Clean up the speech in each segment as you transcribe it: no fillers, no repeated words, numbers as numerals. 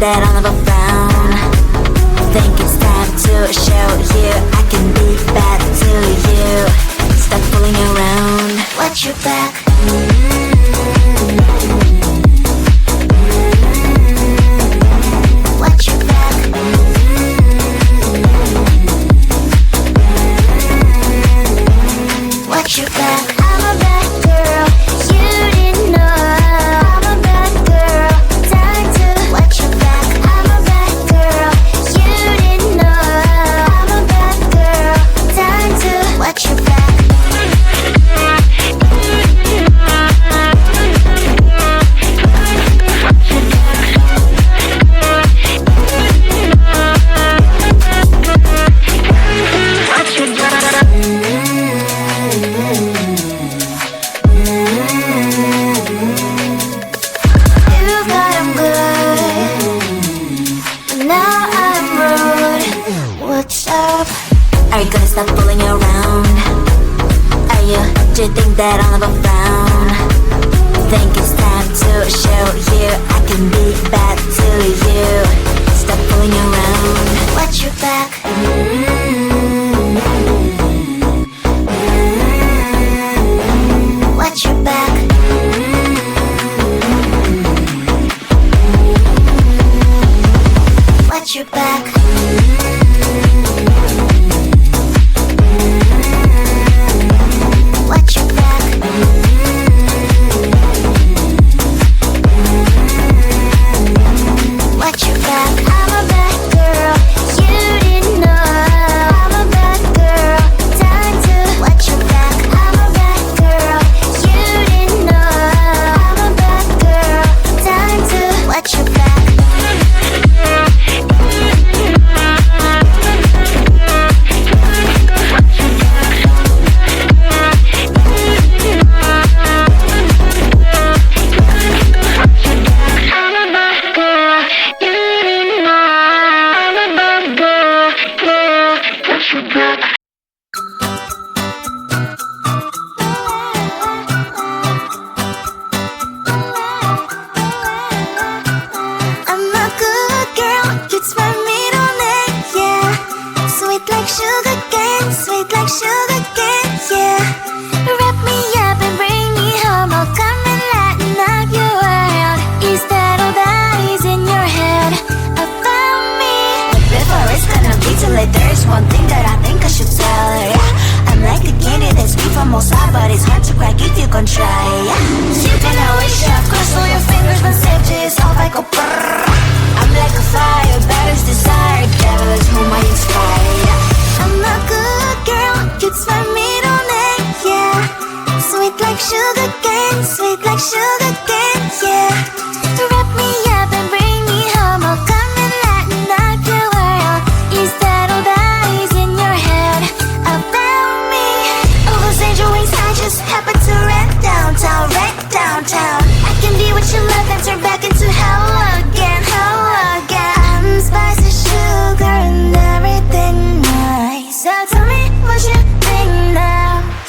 that I'll never found. Think it's time to show you I can be bad to you. Stop fooling around. Watch your back. Watch your back. Watch your back. I'm a bad girl. You didn't know. I'm a bad girl. Time to watch your back. I'm a bad girl. You didn't know. I'm a bad girl. Time to watch your back. Are you gonna stop fooling around? Are you, do you think that I'll never found? Think it's time to show you I can be bad to you. Stop fooling around. Watch your back. Watch your back. Watch your back. Watch your back. Watch your back. I'm a bad girl. You didn't know. I'm a bad girl. Time to watch your back. I'm a bad girl. You didn't know. I'm a bad girl. Time to watch your back.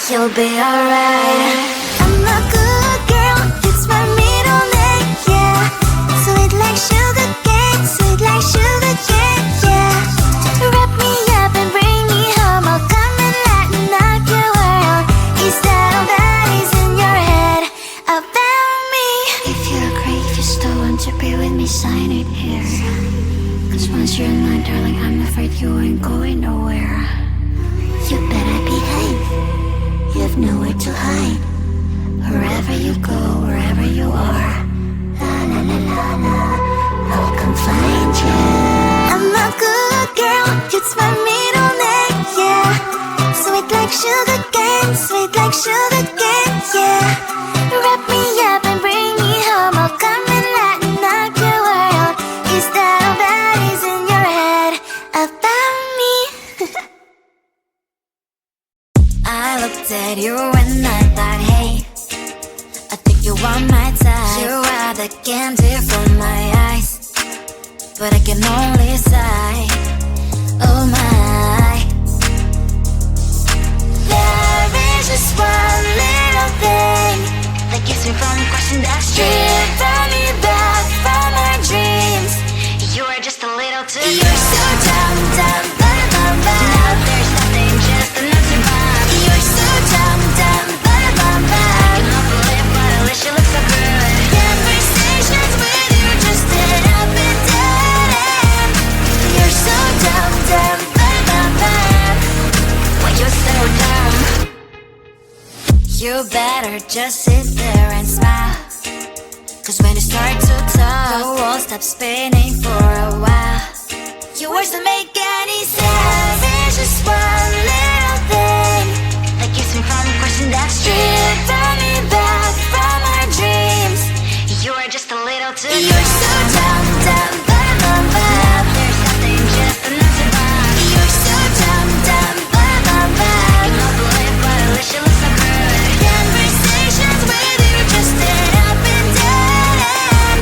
You'll be alright. I'm a good girl, it's my middle name, yeah. Sweet like sugar cane, sweet like sugar cane, yeah. Wrap me up and bring me home, I'll come and lighten up your world. Is that all that is in your head about me? If you agree, if you still want to be with me, sign it here. Cause once you're in line, darling, I'm afraid you ain't going nowhere. You better behave. You have nowhere to hide. Wherever you go, wherever you are, la la la la la, I'll come find you. I'm a good girl, it's my middle name, yeah. Sweet like sugar cane, sweet like sugar cane, yeah. Wrap me up and bring me home, I'll come and lighten up your world. Is that all that is in your head about me? I looked at you and I thought, hey, I think you are my type. You are the candy from my eyes, but I can only sigh, oh my. There is just one little thing keeps me from crossing that street. Driven me back from my dreams. You better just sit there and smile. Cause when you start to talk, the world stops spinning for a while. Your words don't make any sense. It's just one little thing that keeps me from crossing that street. Brought me back from our dreams. You are just a little too close. You're so dumb, dumb, bum, bum, bum. There's nothing just enough to buy. You're so dumb, dumb, bum, bum, bum. You know the way, but at least you look so good. Conversations with you just end up in dead end.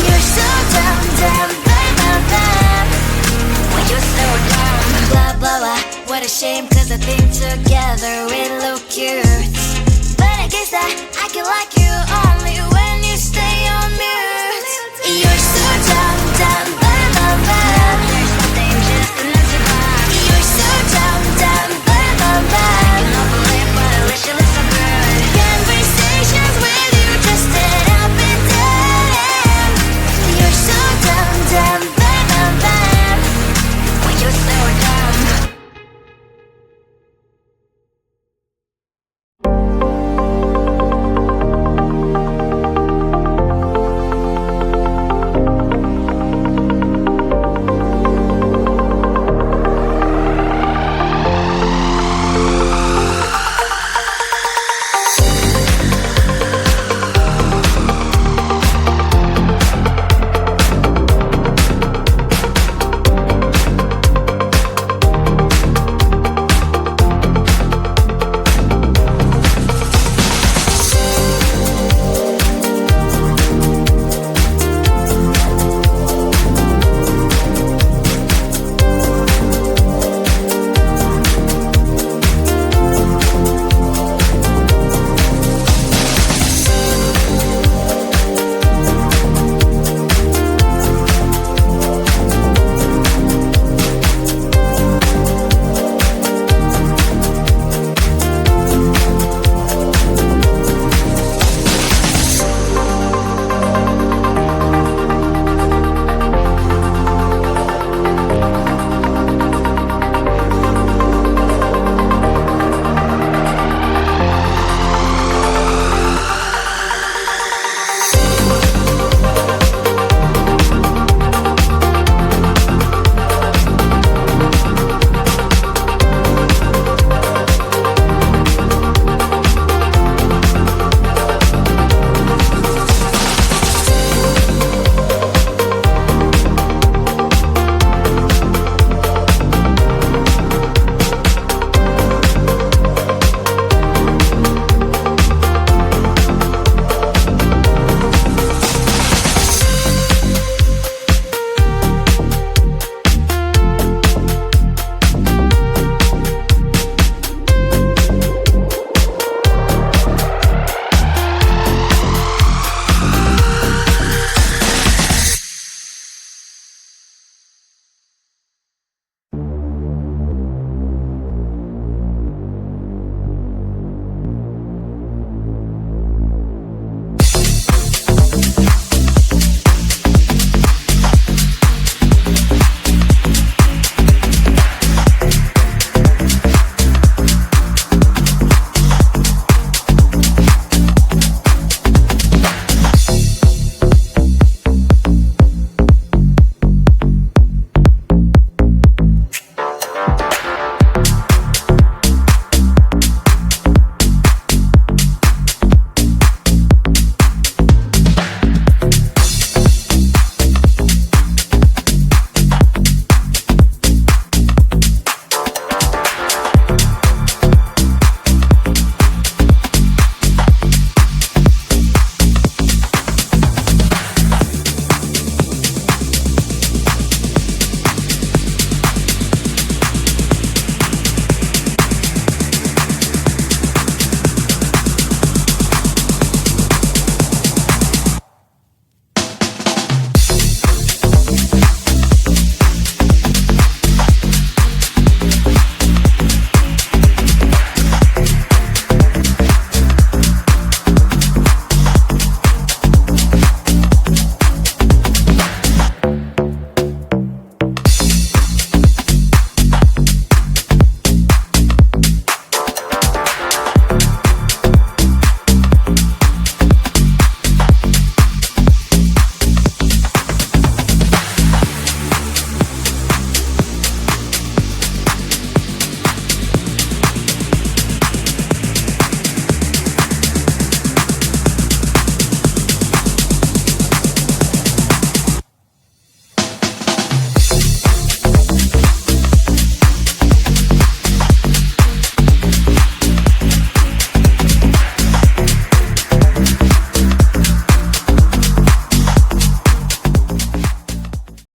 You're so dumb, dumb, bum, bum, bum. When you're so dumb. Blah, blah, blah. What a shame, cause I think together we look cute. But I guess that I can like you only when you stay on mute. You're so dumb, dumb,